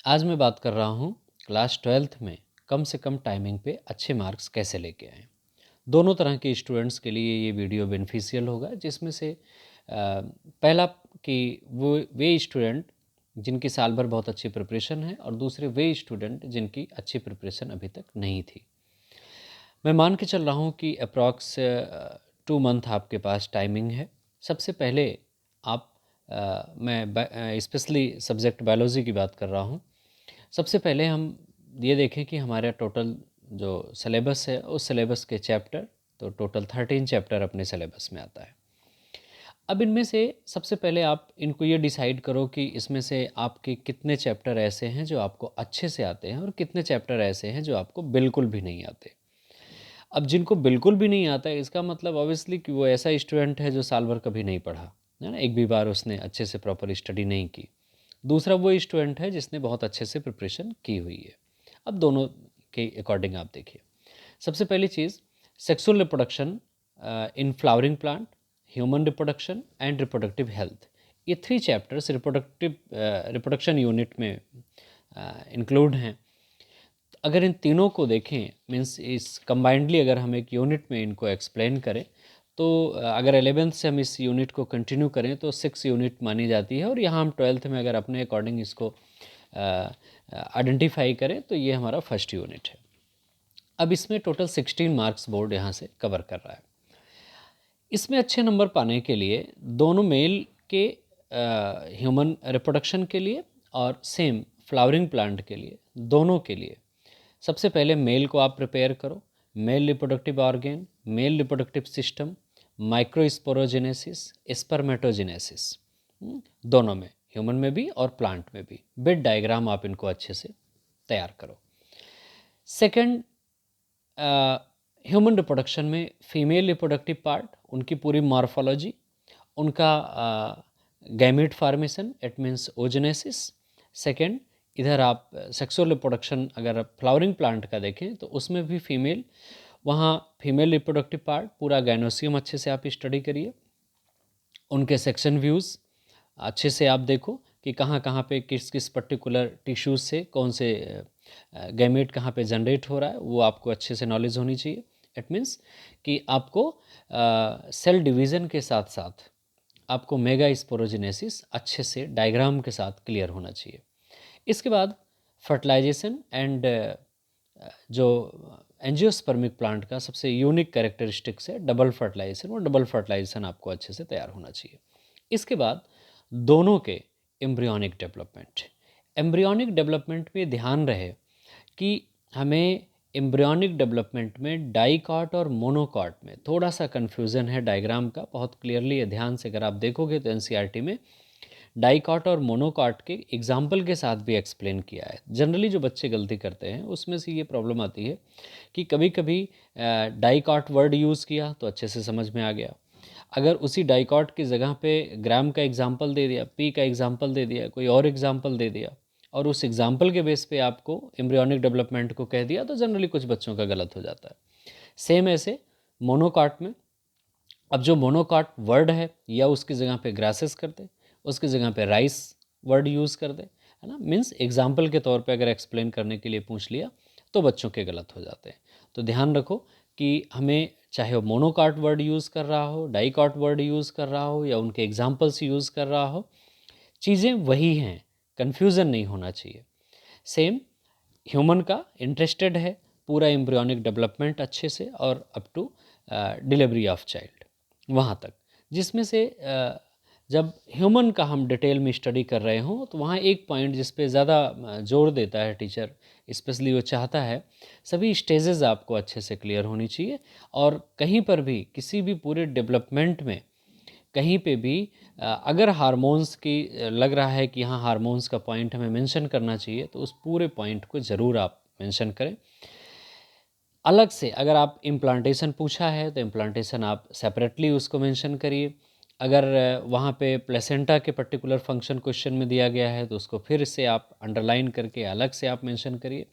आज मैं बात कर रहा हूँ क्लास 12th में कम से कम टाइमिंग पे अच्छे मार्क्स कैसे लेके आएँ। दोनों तरह के स्टूडेंट्स के लिए ये वीडियो बेनिफिशियल होगा, जिसमें से पहला कि वे स्टूडेंट जिनकी साल भर बहुत अच्छी प्रिपरेशन है और दूसरे वे स्टूडेंट जिनकी अच्छी प्रिपरेशन अभी तक नहीं थी। मैं मान के चल रहा हूँ कि अप्रॉक्स 2 मंथ आपके पास टाइमिंग है। सबसे पहले आप मैं स्पेशली सब्जेक्ट बायोलॉजी की बात कर रहा हूँ। सबसे पहले हम ये देखें कि हमारा टोटल जो सिलेबस है उस सिलेबस के चैप्टर, तो टोटल 13 चैप्टर अपने सिलेबस में आता है। अब इनमें से सबसे पहले आप इनको ये डिसाइड करो कि इसमें से आपके कितने चैप्टर ऐसे हैं जो आपको अच्छे से आते हैं और कितने चैप्टर ऐसे हैं जो आपको बिल्कुल भी नहीं आते। अब जिनको बिल्कुल भी नहीं आता है, इसका मतलब ऑब्वियसली कि वो ऐसा स्टूडेंट है जो साल भर कभी नहीं पढ़ा है ना, एक भी बार उसने अच्छे से प्रॉपर स्टडी नहीं की। दूसरा वो स्टूडेंट है जिसने बहुत अच्छे से प्रिपरेशन की हुई है। अब दोनों के अकॉर्डिंग आप देखिए। सबसे पहली चीज़, sexual reproduction in flowering plant, human reproduction and reproductive health, ये 3 चैप्टर्स रिप्रोडक्शन यूनिट में इंक्लूड हैं। अगर इन तीनों को देखें, मीन्स इस कंबाइंडली अगर हम एक यूनिट में इनको एक्सप्लेन करें, तो अगर 11th से हम इस यूनिट को कंटिन्यू करें तो 6 यूनिट मानी जाती है, और यहाँ हम 12th में अगर अपने अकॉर्डिंग इसको आइडेंटिफाई करें तो ये हमारा फर्स्ट यूनिट है। अब इसमें टोटल 16 मार्क्स बोर्ड यहाँ से कवर कर रहा है। इसमें अच्छे नंबर पाने के लिए दोनों मेल के ह्यूमन रिप्रोडक्शन के लिए और सेम फ्लावरिंग प्लांट के लिए, दोनों के लिए सबसे पहले मेल को आप प्रिपेयर करो। Male reproductive organ, male reproductive system, microsporogenesis, spermatogenesis, दोनों में, ह्यूमन में भी और प्लांट में भी। बिट डायग्राम आप इनको अच्छे से तैयार करो। सेकंड, ह्यूमन रिप्रोडक्शन में फीमेल रिप्रोडक्टिव पार्ट, उनकी पूरी मॉर्फोलॉजी, उनका gamete formation, it means oogenesis. Second, इधर आप सेक्सुअल रिप्रोडक्शन अगर फ्लावरिंग प्लांट का देखें तो उसमें भी फीमेल, वहाँ फीमेल रिप्रोडक्टिव पार्ट पूरा गायनोसियम अच्छे से आप स्टडी करिए। उनके सेक्शन व्यूज़ अच्छे से आप देखो कि कहाँ कहाँ पे किस किस पर्टिकुलर टिश्यूज़ से कौन से गैमेट कहाँ पे जनरेट हो रहा है, वो आपको अच्छे से नॉलेज होनी चाहिए। इट मीन्स कि आपको सेल डिवीज़न के साथ साथ आपको मेगा स्पोरोजेनेसिस अच्छे से डायग्राम के साथ क्लियर होना चाहिए। इसके बाद फर्टिलाइजेशन एंड जो एंजियोस्पर्मिक प्लांट का सबसे यूनिक कैरेक्टरिस्टिक्स है डबल फर्टिलाइजेशन, वो डबल फर्टिलाइजेशन आपको अच्छे से तैयार होना चाहिए। इसके बाद दोनों के एम्ब्रियोनिक डेवलपमेंट, एम्ब्रियोनिक डेवलपमेंट में ध्यान रहे कि हमें एम्ब्रियोनिक डेवलपमेंट में डाइकॉट और मोनोकॉट में थोड़ा सा कन्फ्यूज़न है डायग्राम का। बहुत क्लियरली ध्यान से अगर आप देखोगे तो एनसीईआरटी में डाइकॉट और मोनोकॉट के एग्जाम्पल के साथ भी एक्सप्लेन किया है। जनरली जो बच्चे गलती करते हैं उसमें से ये प्रॉब्लम आती है कि कभी कभी डाइकॉट वर्ड यूज़ किया तो अच्छे से समझ में आ गया, अगर उसी डाइकॉट की जगह पे ग्राम का एग्जाम्पल दे दिया, पी का एग्जाम्पल दे दिया, कोई और एग्जाम्पल दे दिया और उस एग्जाम्पल के बेस पे आपको एम्ब्रियोनिक डेवलपमेंट को कह दिया, तो जनरली कुछ बच्चों का गलत हो जाता है। सेम ऐसे मोनोकॉट में, अब जो मोनोकॉट वर्ड है या उसकी जगह पे ग्रासेस कर दे, उसकी जगह पे राइस वर्ड यूज़ कर दे, है ना, मीन्स एग्जाम्पल के तौर पे अगर एक्सप्लेन करने के लिए पूछ लिया तो बच्चों के गलत हो जाते हैं। तो ध्यान रखो कि हमें चाहे वो मोनोकॉट वर्ड यूज़ कर रहा हो, डाइकॉट वर्ड यूज़ कर रहा हो या उनके एग्जाम्पल्स यूज़ कर रहा हो, चीज़ें वही हैं, कन्फ्यूज़न नहीं होना चाहिए। सेम ह्यूमन का इंटरेस्टेड है पूरा एम्ब्रियोनिक डेवलपमेंट अच्छे से और up to delivery of child, वहाँ तक, जिसमें से जब ह्यूमन का हम डिटेल में स्टडी कर रहे हों तो वहाँ एक पॉइंट जिस पे ज़्यादा जोर देता है टीचर, स्पेशली वो चाहता है सभी स्टेजेस आपको अच्छे से क्लियर होनी चाहिए, और कहीं पर भी किसी भी पूरे डेवलपमेंट में कहीं पे भी अगर हार्मोन्स की लग रहा है कि यहाँ हार्मोन्स का पॉइंट हमें मेंशन करना चाहिए तो उस पूरे पॉइंट को ज़रूर आप मेंशन करें। अलग से अगर आप इम्प्लांटेशन पूछा है तो इम्प्लांटेशन आप सेपरेटली उसको मेंशन करिए। अगर वहाँ पे प्लेसेंटा के पर्टिकुलर फंक्शन क्वेश्चन में दिया गया है तो उसको फिर से आप अंडरलाइन करके अलग से आप मेंशन करिए।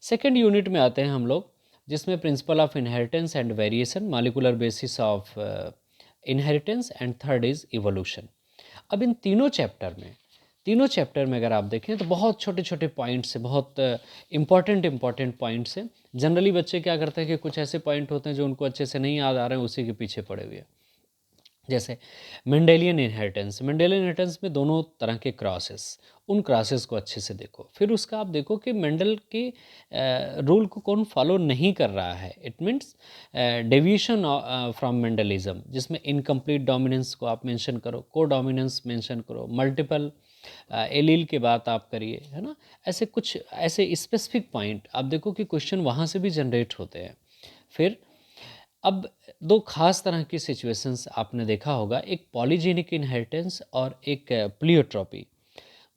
सेकेंड यूनिट में आते हैं हम लोग, जिसमें principle of inheritance and variation, molecular basis of inheritance, and third is evolution. अब इन तीनों चैप्टर में तीनों चैप्टर में अगर आप देखें तो बहुत छोटे छोटे पॉइंट्स हैं, बहुत इम्पॉर्टेंट पॉइंट्स हैं। जनरली बच्चे क्या करते हैं कि कुछ ऐसे पॉइंट होते हैं जो उनको अच्छे से नहीं याद आ रहे हैं, उसी के पीछे पड़े हुए हैं। जैसे मेंडेलियन इनहेरिटेंस में दोनों तरह के क्रॉसेस, उन क्रॉसेस को अच्छे से देखो। फिर उसका आप देखो कि मेंडल के रूल को कौन फॉलो नहीं कर रहा है। It means deviation from Mendelism, जिसमें इनकम्प्लीट डोमिनेंस को आप मेंशन करो, को डोमिनेंस मेंशन करो, मल्टीपल एलील के बात आप करिए, है ना। ऐसे कुछ ऐसे स्पेसिफिक पॉइंट आप देखो कि क्वेश्चन वहाँ से भी जनरेट होते हैं। फिर अब दो खास तरह की सिचुएशंस आपने देखा होगा, एक पॉलीजेनिक इनहेरिटेंस और एक प्लियोट्रॉपी।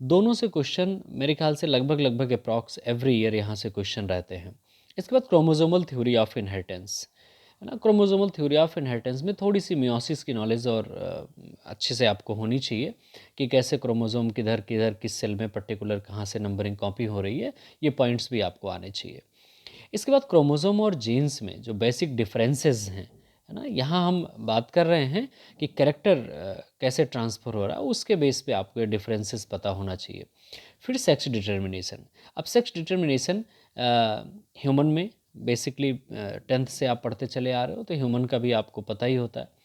दोनों से क्वेश्चन मेरे ख्याल से लगभग अप्रॉक्स एवरी ईयर यहाँ से क्वेश्चन रहते हैं। इसके बाद क्रोमोसोमल थ्योरी ऑफ इनहेरिटेंस, है ना। क्रोमोसोमल थ्योरी ऑफ इनहेरिटेंस में थोड़ी सी मियोसिस की नॉलेज और अच्छे से आपको होनी चाहिए कि कैसे क्रोमोसोम किधर किधर किस सेल में पर्टिकुलर कहाँ से नंबरिंग कॉपी हो रही है, ये पॉइंट्स भी आपको आने चाहिए। इसके बाद क्रोमोसोम और जीन्स में जो बेसिक डिफरेंसेस हैं, है ना, यहाँ हम बात कर रहे हैं कि कैरेक्टर कैसे ट्रांसफ़र हो रहा है, उसके बेस पे आपको ये डिफरेंसेस पता होना चाहिए। फिर सेक्स डिटर्मिनेशन। अब सेक्स डिटर्मिनेशन ह्यूमन में बेसिकली 10th से आप पढ़ते चले आ रहे हो तो ह्यूमन का भी आपको पता ही होता है।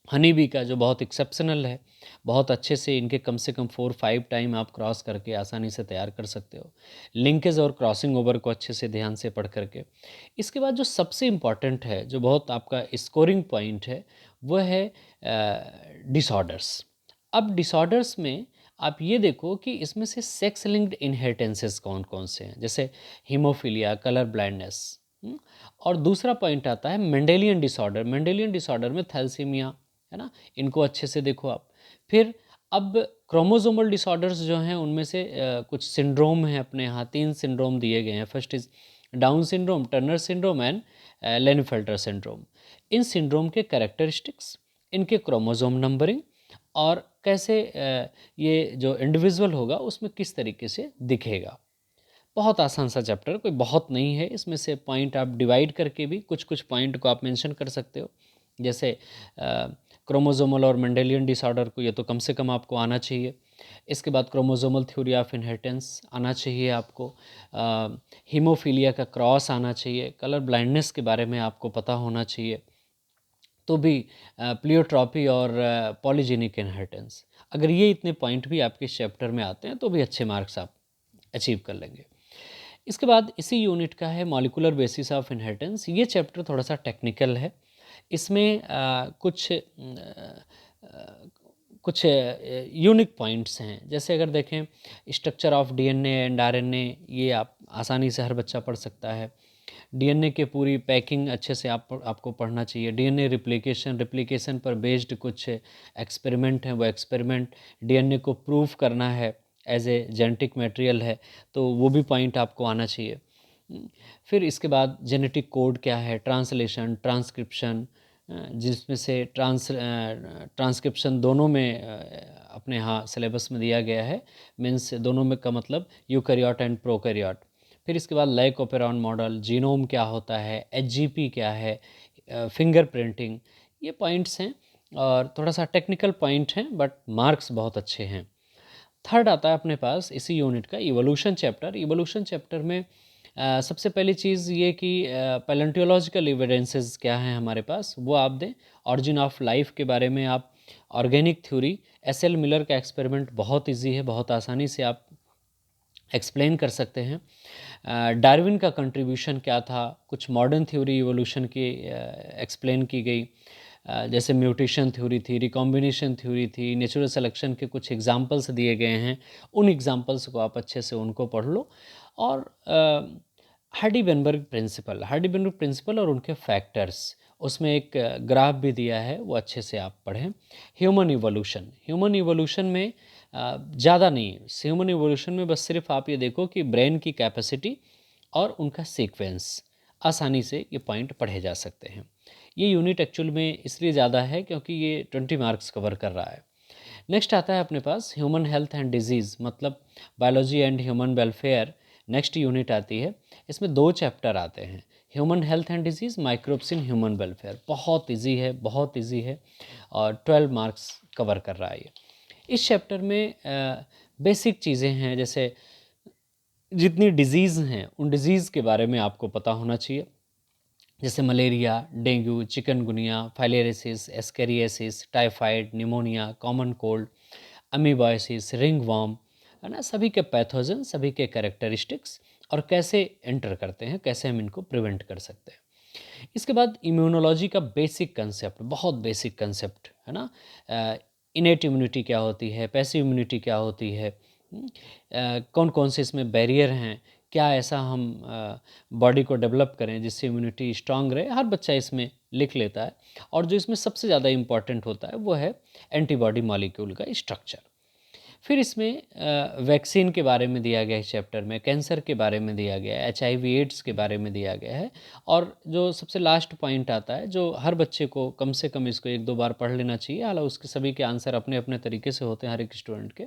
हनी बी का जो बहुत एक्सेप्शनल है, बहुत अच्छे से इनके कम से कम 4-5 टाइम आप क्रॉस करके आसानी से तैयार कर सकते हो। लिंकेज और क्रॉसिंग ओवर को अच्छे से ध्यान से पढ़ करके। इसके बाद जो सबसे इम्पॉर्टेंट है, जो बहुत आपका स्कोरिंग पॉइंट है, वह है डिसऑर्डर्स। अब डिसऑर्डर्स में आप ये देखो कि इसमें से सेक्स लिंक्ड इनहेरिटेंसेस कौन कौन से हैं, जैसे हीमोफीलिया, कलर ब्लाइंडनेस। और दूसरा पॉइंट आता है मेंडेलियन डिसऑर्डर। मेंडेलियन डिसऑर्डर में थैलेसीमिया, है ना, इनको अच्छे से देखो आप। फिर अब क्रोमोसोमल डिसऑर्डर्स जो हैं उनमें से कुछ सिंड्रोम हैं अपने यहाँ, 3 सिंड्रोम दिए गए हैं। First is Down syndrome, Turner syndrome and Klinefelter syndrome. इन सिंड्रोम के कैरेक्टरिस्टिक्स, इनके क्रोमोसोम नंबरिंग और कैसे ये जो इंडिविजुअल होगा उसमें किस तरीके से दिखेगा। बहुत आसान सा चैप्टर, कोई बहुत नहीं है। इसमें से पॉइंट आप डिवाइड करके भी कुछ कुछ पॉइंट को आप मेंशन कर सकते हो। जैसे क्रोमोसोमल और मेंडेलियन डिसऑर्डर को ये तो कम से कम आपको आना चाहिए। इसके बाद क्रोमोसोमल थ्योरी ऑफ इनहेरिटेंस आना चाहिए आपको। हीमोफीलिया का क्रॉस आना चाहिए। कलर ब्लाइंडनेस के बारे में आपको पता होना चाहिए। तो भी प्लियोट्रॉपी और पॉलीजेनिक इनहेरिटेंस, अगर ये इतने पॉइंट भी आपके इस चैप्टर में आते हैं तो भी अच्छे मार्क्स आप अचीव कर लेंगे। इसके बाद इसी यूनिट का है मॉलिक्यूलर बेसिस ऑफ इनहेरिटेंस। ये चैप्टर थोड़ा सा टेक्निकल है। इसमें कुछ यूनिक पॉइंट्स हैं। जैसे अगर देखें structure of DNA and RNA, ये आप आसानी से हर बच्चा पढ़ सकता है। डीएनए के पूरी पैकिंग अच्छे से आपको पढ़ना चाहिए। डीएनए रिप्लिकेशन पर बेस्ड कुछ एक्सपेरिमेंट हैं, वो एक्सपेरिमेंट डीएनए को प्रूव करना है एज ए जेनेटिक मटेरियल है, तो वो भी पॉइंट आपको आना चाहिए। फिर इसके बाद जेनेटिक कोड क्या है, ट्रांसलेशन, ट्रांसक्रिप्शन, जिसमें से ट्रांसक्रिप्शन दोनों में अपने यहाँ सिलेबस में दिया गया है। मीन्स दोनों में का मतलब यूकैरियोट एंड प्रोकैरियोट। फिर इसके बाद लैक ओपेरॉन मॉडल, जीनोम क्या होता है, एचजीपी क्या है, फिंगर प्रिंटिंग, ये पॉइंट्स हैं और थोड़ा सा टेक्निकल पॉइंट हैं, बट मार्क्स बहुत अच्छे हैं। थर्ड आता है अपने पास इसी यूनिट का इवोल्यूशन चैप्टर। इवोल्यूशन चैप्टर में सबसे पहली चीज़ ये कि पैलेंटियोलॉजिकल एविडेंसेस क्या हैं हमारे पास, वो आप दें। ऑरिजिन ऑफ लाइफ के बारे में आप, ऑर्गेनिक थ्योरी, एस.एल. मिलर का एक्सपेरिमेंट बहुत इजी है, बहुत आसानी से आप एक्सप्लेन कर सकते हैं। डार्विन का कंट्रीब्यूशन क्या था, कुछ मॉडर्न थ्योरी इवोल्यूशन की एक्सप्लेन की गई। जैसे म्यूटेशन थ्योरी थी, रिकॉम्बिनेशन थ्योरी थी, नेचुरल सिलेक्शन के कुछ एग्जांपल्स दिए गए हैं। उन एग्जांपल्स को आप अच्छे से उनको पढ़ लो। और हार्डी-बेनबर्ग प्रिंसिपल और उनके फैक्टर्स, उसमें एक ग्राफ भी दिया है, वो अच्छे से आप पढ़ें। ह्यूमन इवोल्यूशन में ज़्यादा नहीं, ह्यूमन इवोल्यूशन में बस सिर्फ आप ये देखो कि ब्रेन की कैपेसिटी और उनका सीक्वेंस, आसानी से ये पॉइंट पढ़े जा सकते हैं। ये यूनिट एक्चुअल में इसलिए ज़्यादा है क्योंकि ये 20 मार्क्स कवर कर रहा है। नेक्स्ट आता है अपने पास ह्यूमन हेल्थ एंड डिजीज़, मतलब biology and human welfare. Next unit आती है। इसमें 2 चैप्टर आते हैं, human health and disease, microbes in human welfare. बहुत इजी है, और 12 मार्क्स कवर कर रहा है ये। इस चैप्टर में बेसिक चीज़ें हैं, जैसे जितनी डिज़ीज़ हैं उन डिज़ीज़ के बारे में आपको पता होना चाहिए, जैसे malaria, dengue, chikungunya, filariasis, ascariasis, typhoid, pneumonia, common cold, amoebiasis, ringworm, है ना? सभी के पैथोजन, सभी के कैरेक्टरिस्टिक्स और कैसे एंटर करते हैं, कैसे हम इनको प्रिवेंट कर सकते हैं। इसके बाद इम्यूनोलॉजी का बेसिक कंसेप्ट, बहुत बेसिक कंसेप्ट, है ना? इनेट इम्यूनिटी क्या होती है, पैसिव इम्यूनिटी क्या होती है, कौन कौन से इसमें बैरियर हैं, क्या ऐसा हम बॉडी को डेवलप करें जिससे इम्यूनिटी स्ट्रांग रहे, हर बच्चा इसमें लिख लेता है। और जो इसमें सबसे ज़्यादा इम्पॉर्टेंट होता है वो है एंटीबॉडी मॉलिक्यूल का स्ट्रक्चर। फिर इसमें वैक्सीन के बारे में दिया गया है, इस चैप्टर में कैंसर के बारे में दिया गया है, HIV एड्स के बारे में दिया गया है। और जो सबसे लास्ट पॉइंट आता है, जो हर बच्चे को कम से कम इसको 1-2 बार पढ़ लेना चाहिए, हालांकि उसके सभी के आंसर अपने अपने तरीके से होते हैं हर एक स्टूडेंट के,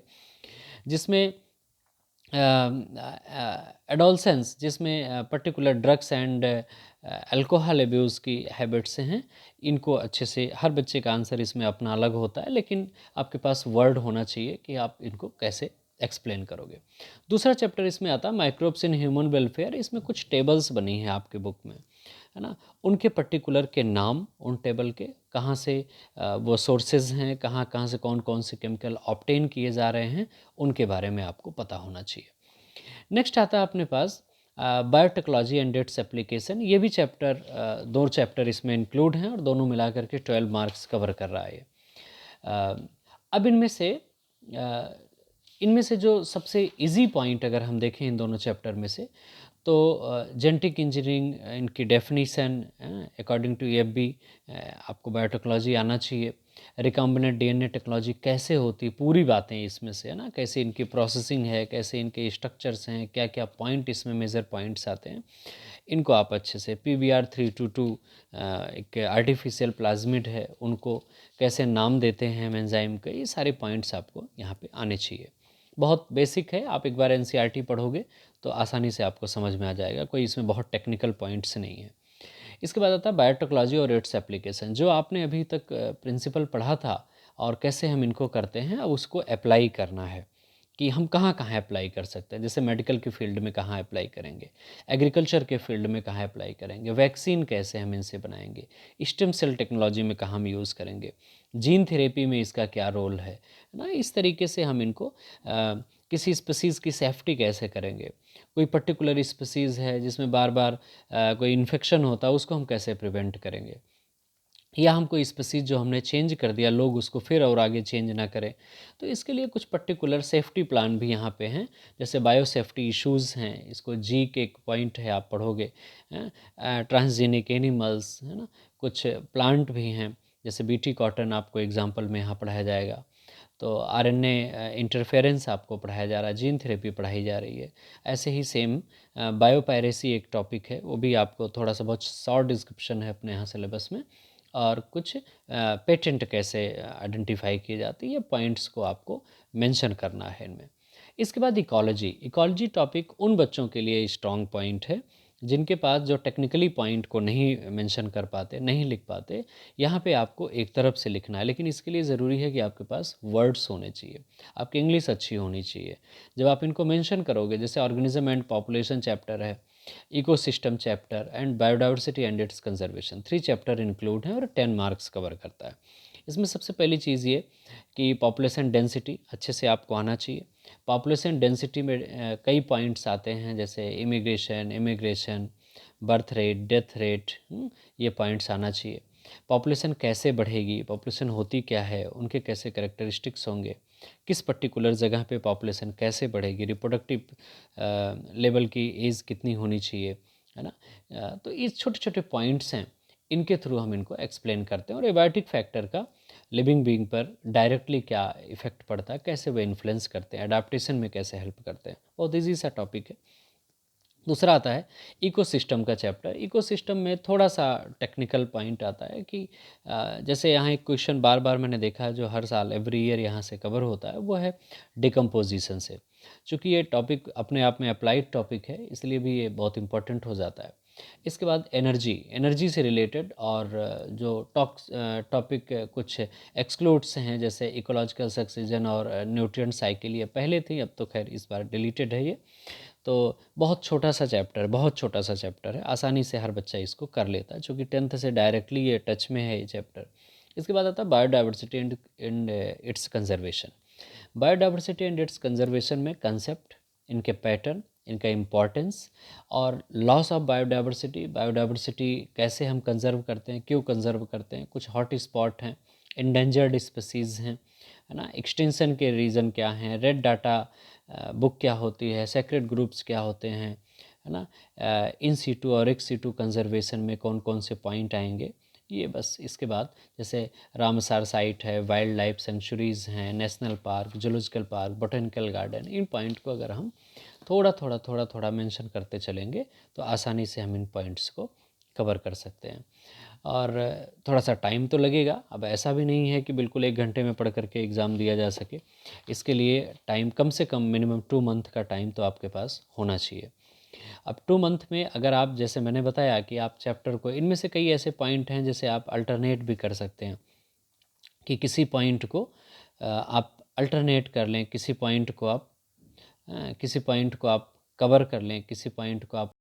जिसमें एडोलसेंस, जिसमें particular drugs and alcohol abuse की हैबिट्स हैं, इनको अच्छे से हर बच्चे का आंसर इसमें अपना अलग होता है, लेकिन आपके पास वर्ड होना चाहिए कि आप इनको कैसे एक्सप्लेन करोगे। दूसरा चैप्टर इसमें आता है माइक्रोब्स इन ह्यूमन वेलफेयर। इसमें कुछ टेबल्स बनी हैं आपके बुक में, है ना? उनके पर्टिकुलर के नाम, उन टेबल के कहाँ से वो सोर्सेज हैं, कहाँ कहाँ से कौन कौन से केमिकल ऑब्टेन किए जा रहे हैं, उनके बारे में आपको पता होना चाहिए। नेक्स्ट आता है अपने पास बायोटेक्नोलॉजी एंड इट्स एप्लीकेशन। ये भी चैप्टर, 2 चैप्टर इसमें इंक्लूड हैं और दोनों मिलाकर के 12 मार्क्स कवर कर रहा है ये। अब अ, इनमें से जो सबसे इजी पॉइंट अगर हम देखें इन दोनों चैप्टर में से, तो जेनेटिक इंजीनियरिंग, इनकी डेफिनीशन अकॉर्डिंग टू EFB, आपको बायोटेक्नोलॉजी आना चाहिए। रिकॉम्बिनेंट DNA टेक्नोलॉजी कैसे होती, पूरी बातें इसमें से, है ना? कैसे इनकी प्रोसेसिंग है, कैसे इनके स्ट्रक्चर्स हैं, क्या क्या पॉइंट इसमें मेजर पॉइंट्स आते हैं, इनको आप अच्छे से PBr322 एक आर्टिफिशियल प्लाज्मिड है, उनको कैसे नाम देते हैं एंजाइम के, ये सारे पॉइंट्स आपको यहाँ पे आने चाहिए। बहुत बेसिक है, आप एक बार NCERT पढ़ोगे तो आसानी से आपको समझ में आ जाएगा, कोई इसमें बहुत टेक्निकल पॉइंट्स नहीं है। इसके बाद आता है बायोटेक्नोलॉजी और इट्स एप्लीकेशन। जो आपने अभी तक प्रिंसिपल पढ़ा था और कैसे हम इनको करते हैं, अब उसको अप्लाई करना है कि हम कहाँ कहाँ अप्लाई कर सकते हैं। जैसे मेडिकल के फील्ड में कहाँ अप्लाई करेंगे, एग्रीकल्चर के फील्ड में कहाँ अप्लाई करेंगे, वैक्सीन कैसे हम इनसे बनाएंगे, स्टेम सेल टेक्नोलॉजी में कहाँ हम यूज़ करेंगे, जीन थेरेपी में इसका क्या रोल है ना? इस तरीके से हम इनको किसी स्पीसीज़ की सेफ्टी कैसे करेंगे, कोई पर्टिकुलर स्पीसीज़ है जिसमें बार बार कोई इन्फेक्शन होता है, उसको हम कैसे प्रिवेंट करेंगे, या हम कोई स्पीसीज़ जो हमने चेंज कर दिया, लोग उसको फिर और आगे चेंज ना करें। तो इसके लिए कुछ पर्टिकुलर सेफ्टी प्लान भी यहाँ पे हैं, जैसे बायो सेफ्टी इश्यूज़ हैं, इसको जी के एक पॉइंट है, आप पढ़ोगे। ट्रांसजेनिक एनिमल्स, है ना? कुछ प्लांट भी हैं, जैसे BT कॉटन आपको एग्जाम्पल में यहाँ पढ़ाया जाएगा। तो RNA इंटरफेरेंस आपको पढ़ाया जा रहा है, जीन थेरेपी पढ़ाई जा रही है। ऐसे ही सेम बायोपायरेसी एक टॉपिक है, वो भी आपको थोड़ा सा बहुत शॉर्ट डिस्क्रिप्शन है अपने यहाँ सिलेबस में। और कुछ पेटेंट कैसे आइडेंटिफाई किए जाते हैं, ये पॉइंट्स को आपको मेंशन करना है इनमें। इसके बाद इकोलॉजी। इकोलॉजी टॉपिक उन बच्चों के लिए स्ट्रॉन्ग पॉइंट है जिनके पास जो टेक्निकली पॉइंट को नहीं मेंशन कर पाते, नहीं लिख पाते। यहाँ पे आपको एक तरफ से लिखना है, लेकिन इसके लिए ज़रूरी है कि आपके पास वर्ड्स होने चाहिए, आपकी इंग्लिश अच्छी होनी चाहिए। जब आप इनको मेंशन करोगे, जैसे ऑर्गेनिज्म एंड पॉपुलेशन चैप्टर है, ecosystem chapter and biodiversity and it's conservation, 3 chapter include हैं और 10 मार्क्स कवर करता है। इसमें सबसे पहली चीज़ ये कि पॉपुलेशन डेंसिटी अच्छे से आपको आना चाहिए। पॉपुलेशन डेंसिटी में कई पॉइंट्स आते हैं, जैसे immigration, birth rate, death rate, ये पॉइंट्स आना चाहिए। पॉपुलेशन कैसे बढ़ेगी, पॉपुलेशन होती क्या है, उनके कैसे कैरेक्टरिस्टिक्स होंगे, किस पर्टिकुलर जगह पे पॉपुलेशन कैसे बढ़ेगी, रिप्रोडक्टिव लेवल की एज कितनी होनी चाहिए, है ना? तो ये छोटे छोटे पॉइंट्स हैं, इनके थ्रू हम इनको एक्सप्लेन करते हैं। और एबायोटिक फैक्टर का लिविंग बीइंग पर डायरेक्टली क्या इफेक्ट पड़ता है, कैसे वो इन्फ्लुएंस करते हैं, अडाप्टेशन में कैसे हेल्प करते हैं, बहुत ईजी सा टॉपिक है। दूसरा आता है इकोसिस्टम का चैप्टर। इकोसिस्टम में थोड़ा सा टेक्निकल पॉइंट आता है कि जैसे यहाँ एक क्वेश्चन बार बार मैंने देखा है जो हर साल एवरी ईयर यहाँ से कवर होता है, वो है डिकम्पोजिशन से। चूँकि ये टॉपिक अपने आप में अप्लाइड टॉपिक है, इसलिए भी ये बहुत इंपॉर्टेंट हो जाता है। इसके बाद एनर्जी, एनर्जी से रिलेटेड और जो टॉपिक कुछ एक्सक्लूड्स हैं जैसे इकोलॉजिकल सक्सीजन और न्यूट्रिएंट साइकिल, ये पहले थी, अब तो खैर इस बार डिलीटेड है ये। तो बहुत छोटा सा चैप्टर, बहुत छोटा सा चैप्टर है, आसानी से हर बच्चा इसको कर लेता है, चूँकि 10th से डायरेक्टली ये टच में है ये चैप्टर। इसके बाद आता है biodiversity and it's conservation. Biodiversity and it's conservation में कंसेप्ट, इनके पैटर्न, इनका इम्पॉर्टेंस और लॉस ऑफ बायोडाइवर्सिटी, बायोडाइवर्सिटी कैसे हम कंजर्व करते हैं, क्यों कंजर्व करते हैं, कुछ हॉट स्पॉट हैं, इंडेंजर्ड स्पीसीज़ हैं, है ना, एक्सटेंशन के रीज़न क्या हैं, रेड डाटा बुक क्या होती है, सेक्रेट ग्रुप्स क्या होते हैं, है ना, इन सीटू और एक्स सीटू कंजर्वेशन में कौन कौन से पॉइंट आएंगे, ये बस। इसके बाद जैसे रामसार साइट है, वाइल्ड लाइफ सेंचुरीज़ हैं, national park, zoological park, botanical garden, इन पॉइंट को अगर हम थोड़ा थोड़ा मेंशन करते चलेंगे तो आसानी से हम इन पॉइंट्स को कवर कर सकते हैं। और थोड़ा सा टाइम तो लगेगा, अब ऐसा भी नहीं है कि बिल्कुल 1 घंटे में पढ़ करके एग्ज़ाम दिया जा सके। इसके लिए टाइम कम से कम मिनिमम 2 मंथ का टाइम तो आपके पास होना चाहिए। अब 2 मंथ में अगर आप, जैसे मैंने बताया कि आप चैप्टर को, इनमें से कई ऐसे पॉइंट हैं जैसे आप अल्टरनेट भी कर सकते हैं कि किसी पॉइंट को आप अल्टरनेट कर लें, किसी पॉइंट को आप कवर कर लें, किसी पॉइंट को आप